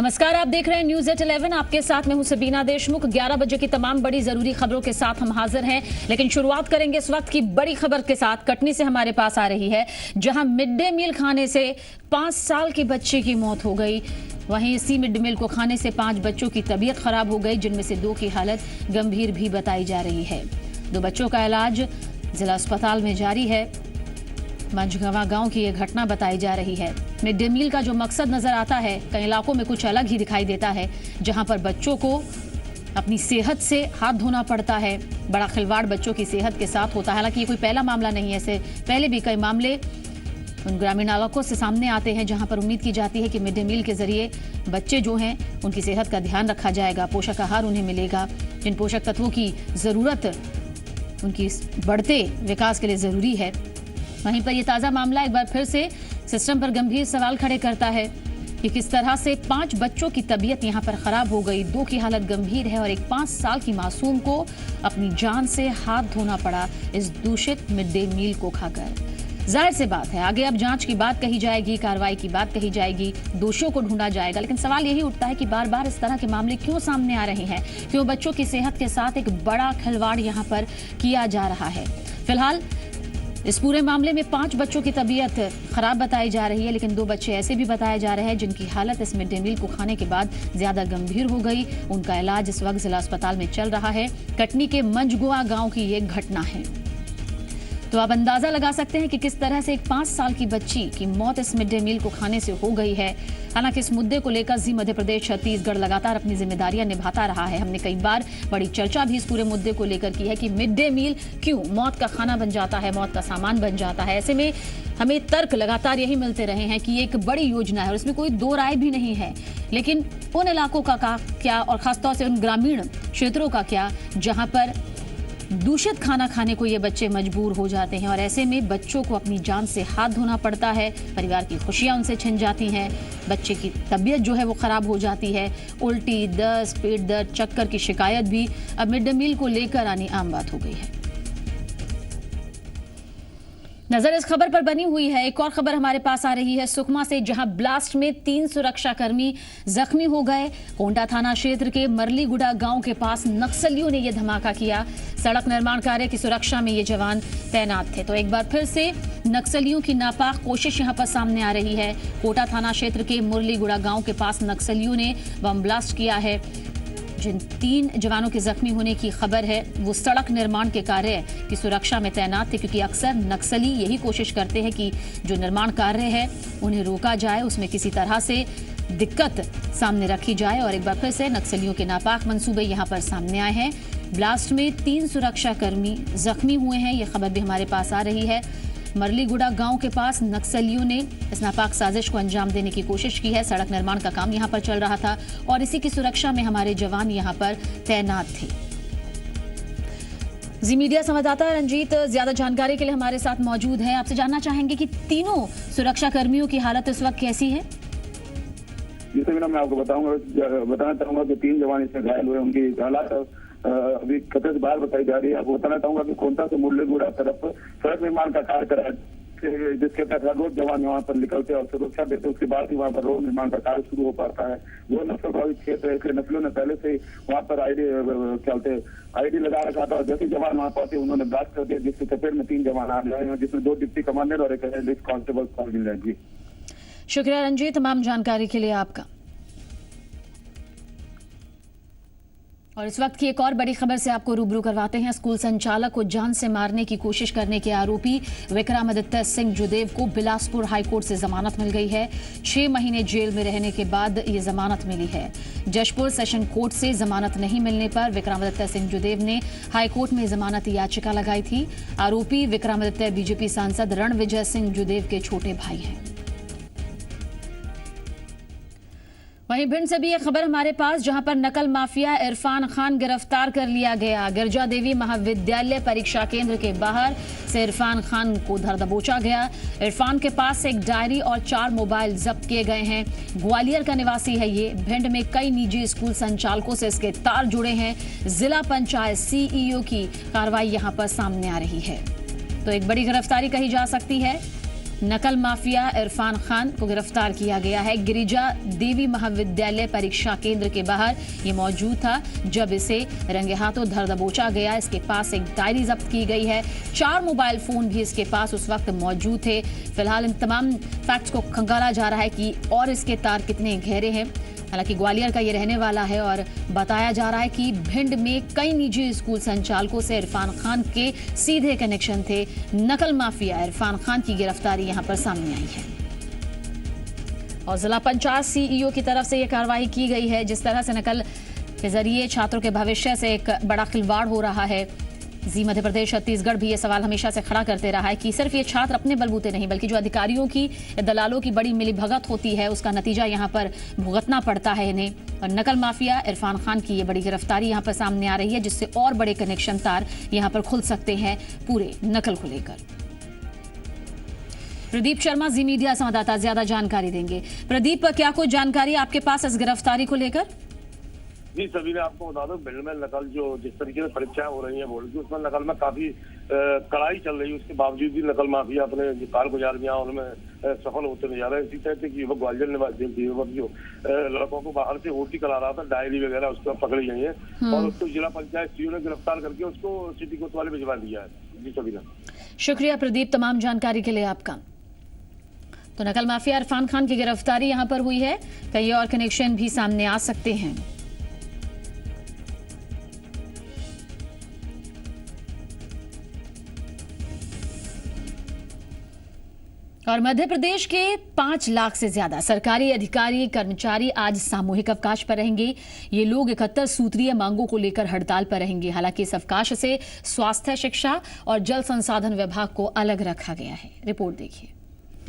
नमस्कार, आप देख रहे हैं न्यूज एट 11। आपके साथ मैं हूं सबीना देशमुख। 11 बजे की तमाम बड़ी जरूरी खबरों के साथ हम हाजिर हैं, लेकिन शुरुआत करेंगे इस वक्त की बड़ी खबर के साथ। कटनी से हमारे पास आ रही है, जहां मिड डे मील खाने से 5 साल के बच्चे की मौत हो गई। वहीं इसी मिड डे मील को खाने से 5 बच्चों की तबीयत खराब हो गई, जिनमें से 2 की हालत गंभीर भी बताई जा रही है। 2 बच्चों का इलाज जिला अस्पताल में जारी है। मंझगवा गांव की यह घटना बताई जा रही है। मिड डे मील का जो मकसद नजर आता है, कई इलाकों में कुछ अलग ही दिखाई देता है, जहां पर बच्चों को अपनी सेहत से हाथ धोना पड़ता है। बड़ा खिलवाड़ बच्चों की सेहत के साथ होता है। हालांकि ये कोई पहला मामला नहीं है, ऐसे पहले भी कई मामले उन ग्रामीण इलाकों से सामने आते हैं, जहां पर उम्मीद की जाती है कि मिड डे मील के जरिए बच्चे जो हैं उनकी सेहत का ध्यान रखा जाएगा, पोषक आहार उन्हें मिलेगा, जिन पोषक तत्वों की जरूरत उनकी बढ़ते विकास के लिए जरूरी है। वहीं पर यह ताजा मामला एक बार फिर से सिस्टम पर गंभीर सवाल खड़े करता है कि किस तरह से 5 बच्चों की तबीयत यहां पर खराब हो गई, 2 की हालत गंभीर है और एक 5 साल की मासूम को अपनी जान से हाथ धोना पड़ा इस दूषित मिड डे मील को खाकर। जाहिर सी बात है, आगे अब जांच की बात कही जाएगी, कार्रवाई की बात कही जाएगी, दोषियों को ढूंढा जाएगा। लेकिन सवाल यही उठता है कि बार बार इस तरह के मामले क्यों सामने आ रहे हैं, क्यों बच्चों की सेहत के साथ एक बड़ा खिलवाड़ यहां पर किया जा रहा है। फिलहाल इस पूरे मामले में 5 बच्चों की तबीयत खराब बताई जा रही है, लेकिन 2 बच्चे ऐसे भी बताए जा रहे हैं जिनकी हालत इस मिड डे मील को खाने के बाद ज्यादा गंभीर हो गई। उनका इलाज इस वक्त जिला अस्पताल में चल रहा है। कटनी के मंझगुआ गांव की ये घटना है। तो आप अंदाजा लगा सकते हैं कि किस तरह से एक 5 साल की बच्ची की मौत इस मिड डे मील को खाने से हो गई है। हालांकि इस मुद्दे को लेकर जी मध्य प्रदेश छत्तीसगढ़ लगातार अपनी जिम्मेदारियां निभाता रहा है। हमने कई बार बड़ी चर्चा भी इस पूरे मुद्दे को लेकर की है कि मिड डे मील क्यों मौत का खाना बन जाता है, मौत का सामान बन जाता है। ऐसे में हमें तर्क लगातार यही मिलते रहे हैं कि ये एक बड़ी योजना है और इसमें कोई 2 राय भी नहीं है। लेकिन उन इलाकों का क्या, और खासतौर से उन ग्रामीण क्षेत्रों का क्या, जहां पर दूषित खाना खाने को ये बच्चे मजबूर हो जाते हैं और ऐसे में बच्चों को अपनी जान से हाथ धोना पड़ता है। परिवार की खुशियां उनसे छिन जाती हैं, बच्चे की तबीयत जो है वो खराब हो जाती है। उल्टी, दस्त, पेट दर्द, चक्कर की शिकायत भी अब मिड डे मील को लेकर आनी आम बात हो गई है। नजर इस खबर पर बनी हुई है। एक और खबर हमारे पास आ रही है सुकमा से, जहां ब्लास्ट में 3 सुरक्षाकर्मी जख्मी हो गए। कोंडा थाना क्षेत्र के मरलीगुड़ा गांव के पास नक्सलियों ने यह धमाका किया। सड़क निर्माण कार्य की सुरक्षा में ये जवान तैनात थे। तो एक बार फिर से नक्सलियों की नापाक कोशिश यहां पर सामने आ रही है। कोटा थाना क्षेत्र के मुरलीगुड़ा गांव के पास नक्सलियों ने बम ब्लास्ट किया है। जिन 3 जवानों के जख्मी होने की खबर है, वो सड़क निर्माण के कार्य की सुरक्षा में तैनात थे, क्योंकि अक्सर नक्सली यही कोशिश करते हैं कि जो निर्माण कार्य है उन्हें रोका जाए, उसमें किसी तरह से दिक्कत सामने रखी जाए। और एक बार फिर से नक्सलियों के नापाक मंसूबे यहां पर सामने आए हैं। ब्लास्ट में 3 सुरक्षाकर्मी जख्मी हुए हैं, यह खबर भी हमारे पास आ रही है। मरलीगुड़ा गांव के पास नक्सलियों ने इस नापाक साजिश को अंजाम देने की कोशिश की है। सड़क निर्माण का काम यहां पर चल रहा था और इसी की सुरक्षा में हमारे जवान यहां पर तैनात थे। जी मीडिया संवाददाता रंजीत ज्यादा जानकारी के लिए हमारे साथ मौजूद है। आपसे जानना चाहेंगे कि तीनों सुरक्षा कर्मियों की हालत इस वक्त कैसी है? जी समीना, मैं आपको बताना चाहूंगा कि 3 जवान इसमें घायल हुए, उनकी हालात अभी खतरे से बाहर बताई जा रही है। आपको बताना चाहूंगा कि कोंटा से मुरलीगुड़ा तरफ सड़क निर्माण का कार्य करा, जिसके तहत रोज जवान वहाँ पर निकलते और सुरक्षा देते, उसके बाद ही वहाँ पर रोड निर्माण का कार्य शुरू हो पाता है। वो नक्सल प्रभावित क्षेत्र है, इसलिए नस्लों ने पहले से वहाँ पर आईडी लगा रखा था और जैसे जवान वहाँ पहुंचे उन्होंने ब्लास्ट कर दिया, जिसके चपेट में 3 जवान आ गए हैं, जिसमें 2 डिप्टी कमांडर और एक हेड कांस्टेबल शामिल है। जी शुक्रिया रंजीत, तमाम जानकारी के लिए आपका। और इस वक्त की एक और बड़ी खबर से आपको रूबरू करवाते हैं। स्कूल संचालक को जान से मारने की कोशिश करने के आरोपी विक्रमादित्य सिंह जुदेव को बिलासपुर हाईकोर्ट से जमानत मिल गई है। 6 महीने जेल में रहने के बाद ये जमानत मिली है। जशपुर सेशन कोर्ट से जमानत नहीं मिलने पर विक्रमादित्य सिंह जुदेव ने हाईकोर्ट में जमानत याचिका लगाई थी। आरोपी विक्रमादित्य बीजेपी सांसद रणविजय सिंह जुदेव के छोटे भाई हैं। वहीं भिंड से भी एक खबर हमारे पास, जहां पर नकल माफिया इरफान खान गिरफ्तार कर लिया गया। गिरजा देवी महाविद्यालय परीक्षा केंद्र के बाहर से इरफान खान को धर दबोचा गया। इरफान के पास से एक डायरी और 4 मोबाइल जब्त किए गए हैं। ग्वालियर का निवासी है ये। भिंड में कई निजी स्कूल संचालकों से इसके तार जुड़े हैं। जिला पंचायत सीईओ की कार्रवाई यहां पर सामने आ रही है। तो एक बड़ी गिरफ्तारी कही जा सकती है। नकल माफिया इरफान खान को गिरफ्तार किया गया है। गिरिजा देवी महाविद्यालय परीक्षा केंद्र के बाहर ये मौजूद था जब इसे रंगे हाथों धर दबोचा गया। इसके पास एक डायरी जब्त की गई है। 4 मोबाइल फोन भी इसके पास उस वक्त मौजूद थे। फिलहाल इन तमाम फैक्ट्स को खंगाला जा रहा है कि और इसके तार कितने गहरे हैं। हालांकि ग्वालियर का ये रहने वाला है और बताया जा रहा है कि भिंड में कई निजी स्कूल संचालकों से इरफान खान के सीधे कनेक्शन थे। नकल माफिया इरफान खान की गिरफ्तारी यहां पर सामने आई है और जिला पंचायत सीईओ की तरफ से यह कार्रवाई की गई है। जिस तरह से नकल के जरिए छात्रों के भविष्य से एक बड़ा खिलवाड़ हो रहा है। जी मध्य प्रदेश छत्तीसगढ़ भी ये सवाल हमेशा से खड़ा करते रहा है कि सिर्फ ये छात्र अपने बलबूते नहीं बल्कि जो अधिकारियों की दलालों की बड़ी मिलीभगत होती है उसका नतीजा यहाँ पर भुगतना पड़ता है इन्हें। और नकल माफिया इरफान खान की ये बड़ी गिरफ्तारी यहाँ पर सामने आ रही है जिससे और बड़े कनेक्शन तार यहाँ पर खुल सकते हैं पूरे नकल को लेकर। प्रदीप शर्मा जी मीडिया संवाददाता ज्यादा जानकारी देंगे। प्रदीप, क्या कोई जानकारी आपके पास इस गिरफ्तारी को लेकर? जी सभी ने आपको बता दो, भिंड में नकल जो जिस तरीके से परीक्षाएं हो रही हैं बोर्ड की, उसमें नकल में काफी कड़ाई चल रही है। उसके बावजूद भी नकल माफिया अपने जो कारगुजारियां उनमें सफल होते नजर आ रहे हैं। इसी तरह से युवक ग्वालियर निवासी युवक जो लड़कों को बाहर से ओटी करा रहा था, डायरी वगैरह उसको पकड़ी गई है और उसको जिला पंचायत सीईओ ने गिरफ्तार करके उसको सिटी कोतवाली भिजवा दिया है। जी सभी ने शुक्रिया प्रदीप तमाम जानकारी के लिए आपका। तो नकल माफिया इरफान खान की गिरफ्तारी यहां पर हुई है। कई और कनेक्शन भी सामने आ सकते हैं। और मध्य प्रदेश के 5 लाख से ज्यादा सरकारी अधिकारी कर्मचारी आज सामूहिक अवकाश पर रहेंगे। ये लोग 71 सूत्रीय मांगों को लेकर हड़ताल पर रहेंगे। हालांकि इस अवकाश से स्वास्थ्य, शिक्षा और जल संसाधन विभाग को अलग रखा गया है। रिपोर्ट देखिए।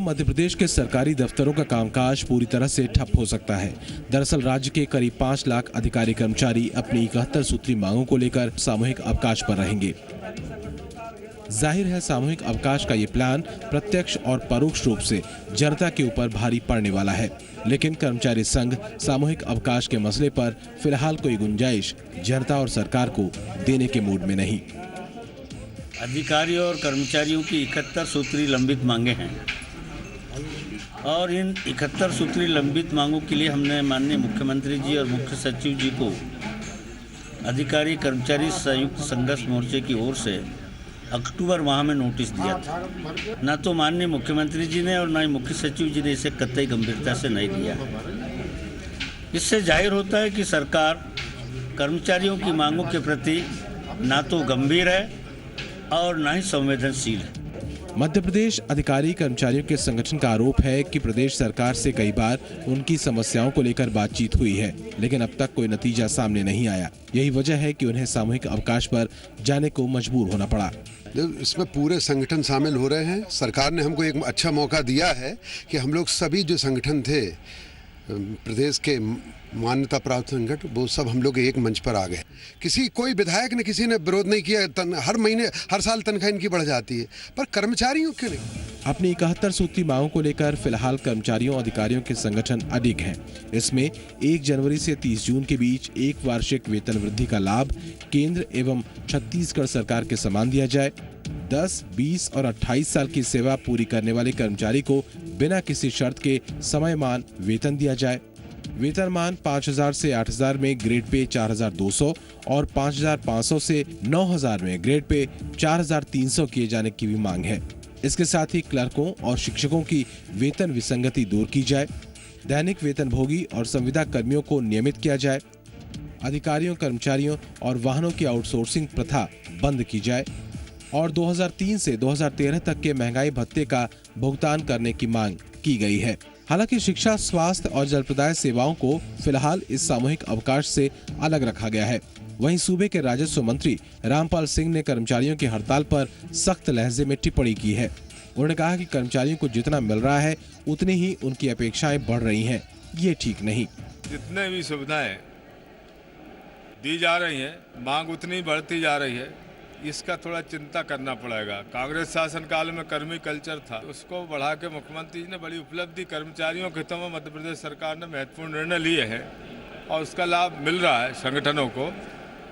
मध्य प्रदेश के सरकारी दफ्तरों का कामकाज पूरी तरह से ठप हो सकता है। दरअसल राज्य के करीब 5 लाख अधिकारी कर्मचारी अपनी 71 सूत्री मांगों को लेकर सामूहिक अवकाश पर रहेंगे। जाहिर है सामूहिक अवकाश का ये प्लान प्रत्यक्ष और परोक्ष रूप से जनता के ऊपर भारी पड़ने वाला है। लेकिन कर्मचारी संघ सामूहिक अवकाश के मसले पर फिलहाल कोई गुंजाइश जनता और सरकार को देने के मूड में नहीं। अधिकारियों और कर्मचारियों की 71 सूत्री लंबित मांगे हैं और इन 71 सूत्री लंबित मांगों के लिए हमने माननीय मुख्यमंत्री जी और मुख्य सचिव जी को अधिकारी कर्मचारी संयुक्त संघर्ष मोर्चे की ओर से अक्टूबर माह में नोटिस दिया था। ना तो माननीय मुख्यमंत्री जी ने और ना ही मुख्य सचिव जी ने इसे कतई गंभीरता से नहीं लिया। इससे जाहिर होता है कि सरकार कर्मचारियों की मांगों के प्रति ना तो गंभीर है और ना ही संवेदनशील है। मध्य प्रदेश अधिकारी कर्मचारियों के संगठन का आरोप है कि प्रदेश सरकार से कई बार उनकी समस्याओं को लेकर बातचीत हुई है, लेकिन अब तक कोई नतीजा सामने नहीं आया। यही वजह है कि उन्हें सामूहिक अवकाश पर जाने को मजबूर होना पड़ा। इसमें पूरे संगठन शामिल हो रहे हैं। सरकार ने हमको एक अच्छा मौका दिया है कि हम लोग सभी जो संगठन थे प्रदेश के मान्यता प्राप्त संगठन, वो सब हम लोग एक मंच पर आ गए। कोई विधायक ने किसी ने विरोध नहीं किया। हर महीने हर साल तनख्वाह इनकी बढ़ जाती है, पर कर्मचारियों के नहीं। अपनी 71 सूत्री मांगों को लेकर फिलहाल कर्मचारियों अधिकारियों के संगठन अडिग हैं। इसमें 1 जनवरी से 30 जून के बीच एक वार्षिक वेतन वृद्धि का लाभ केंद्र एवं छत्तीसगढ़ सरकार के समान दिया जाए। 10, 20 और 28 साल की सेवा पूरी करने वाले कर्मचारी को बिना किसी शर्त के समयमान वेतन दिया जाए। वेतनमान 5,000 से 8,000 में ग्रेड पे 4,200 और 5,500 से 9,000 में ग्रेड पे 4,300 किए जाने की भी मांग है। इसके साथ ही क्लर्कों और शिक्षकों की वेतन विसंगति दूर की जाए। दैनिक वेतनभोगी और संविदा कर्मियों को नियमित किया जाए। अधिकारियों, कर्मचारियों और वाहनों की आउटसोर्सिंग प्रथा बंद की जाए और 2003 से 2013 तक के महंगाई भत्ते का भुगतान करने की मांग की गई है। हालांकि शिक्षा, स्वास्थ्य और जल प्रदाय सेवाओं को फिलहाल इस सामूहिक अवकाश से अलग रखा गया है। वहीं सूबे के राजस्व मंत्री रामपाल सिंह ने कर्मचारियों की हड़ताल पर सख्त लहजे में टिप्पणी की है। उन्होंने कहा कि कर्मचारियों को जितना मिल रहा है उतनी ही उनकी अपेक्षाएं बढ़ रही हैं। ये ठीक नहीं। जितने भी सुविधाएं दी जा रही हैं, मांग उतनी बढ़ती जा रही है। इसका थोड़ा चिंता करना पड़ेगा। कांग्रेस शासनकाल में कर्मी कल्चर था, उसको बढ़ा के मुख्यमंत्री जी ने बड़ी उपलब्धि कर्मचारियों के हितों में मध्य प्रदेश सरकार ने महत्वपूर्ण निर्णय लिए हैं और उसका लाभ मिल रहा है संगठनों को।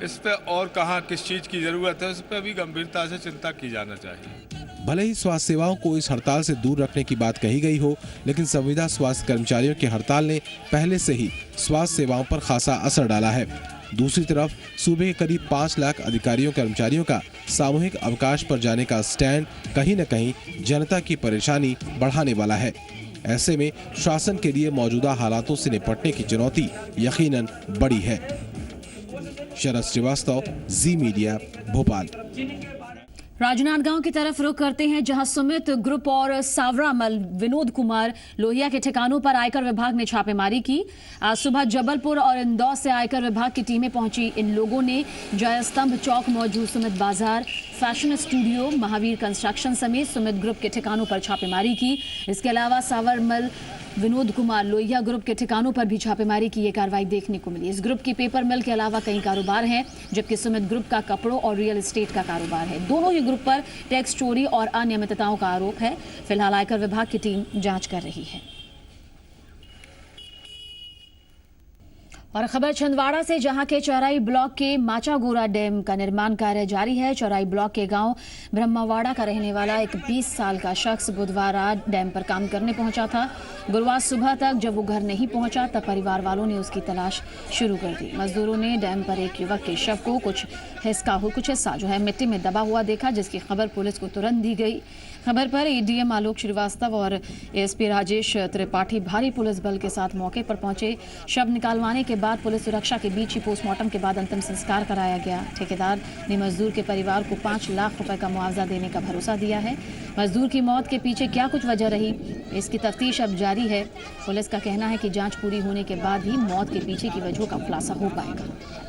इस पे और कहाँ किस चीज़ की जरूरत है, उस पर भी गंभीरता से चिंता की जाना चाहिए। भले ही स्वास्थ्य सेवाओं को इस हड़ताल से दूर रखने की बात कही गई हो, लेकिन संविदा स्वास्थ्य कर्मचारियों की हड़ताल ने पहले से ही स्वास्थ्य सेवाओं पर खासा असर डाला है। दूसरी तरफ सूबे के करीब 5 लाख अधिकारियों कर्मचारियों का सामूहिक अवकाश पर जाने का स्टैंड कहीं न कहीं जनता की परेशानी बढ़ाने वाला है। ऐसे में शासन के लिए मौजूदा हालातों से निपटने की चुनौती यकीनन बड़ी है। शरद श्रीवास्तव, जी मीडिया, भोपाल। राजनांदगांव की तरफ रुख करते हैं, जहां सुमित ग्रुप और सावरामल विनोद कुमार लोहिया के ठिकानों पर आयकर विभाग ने छापेमारी की। आज सुबह जबलपुर और इंदौर से आयकर विभाग की टीमें पहुंची। इन लोगों ने जयस्तंभ चौक मौजूद सुमित बाजार, फैशन स्टूडियो, महावीर कंस्ट्रक्शन समेत सुमित ग्रुप के ठिकानों पर छापेमारी की। इसके अलावा सावरमल विनोद कुमार लोहिया ग्रुप के ठिकानों पर भी छापेमारी की ये कार्रवाई देखने को मिली। इस ग्रुप की पेपर मिल के अलावा कई कारोबार हैं, जबकि सुमित ग्रुप का कपड़ों और रियल एस्टेट का कारोबार है। दोनों ही ग्रुप पर टैक्स चोरी और अनियमितताओं का आरोप है। फिलहाल आयकर विभाग की टीम जांच कर रही है। और खबर छिंदवाड़ा से, जहां के चौराई ब्लॉक के माचागोरा डैम का निर्माण कार्य जारी है। चौराई ब्लॉक के गांव ब्रह्मावाड़ा का रहने वाला एक 20 साल का शख्स बुधवार रात डैम पर काम करने पहुंचा था। गुरुवार सुबह तक जब वो घर नहीं पहुंचा तब परिवार वालों ने उसकी तलाश शुरू कर दी। मजदूरों ने डैम पर एक युवक के शव को कुछ हिस्सा जो है मिट्टी में दबा हुआ देखा, जिसकी खबर पुलिस को तुरंत दी गई। खबर पर एडीएम आलोक श्रीवास्तव और एसपी राजेश त्रिपाठी भारी पुलिस बल के साथ मौके पर पहुंचे। शव निकालवाने के बाद पुलिस सुरक्षा के बीच ही पोस्टमार्टम के बाद अंतिम संस्कार कराया गया। ठेकेदार ने मजदूर के परिवार को 5 लाख रुपए का मुआवजा देने का भरोसा दिया है। मजदूर की मौत के पीछे क्या कुछ वजह रही, इसकी तफ्तीश अब जारी है। पुलिस का कहना है कि जांच पूरी होने के बाद ही मौत के पीछे की वजहों का खुलासा हो पाएगा।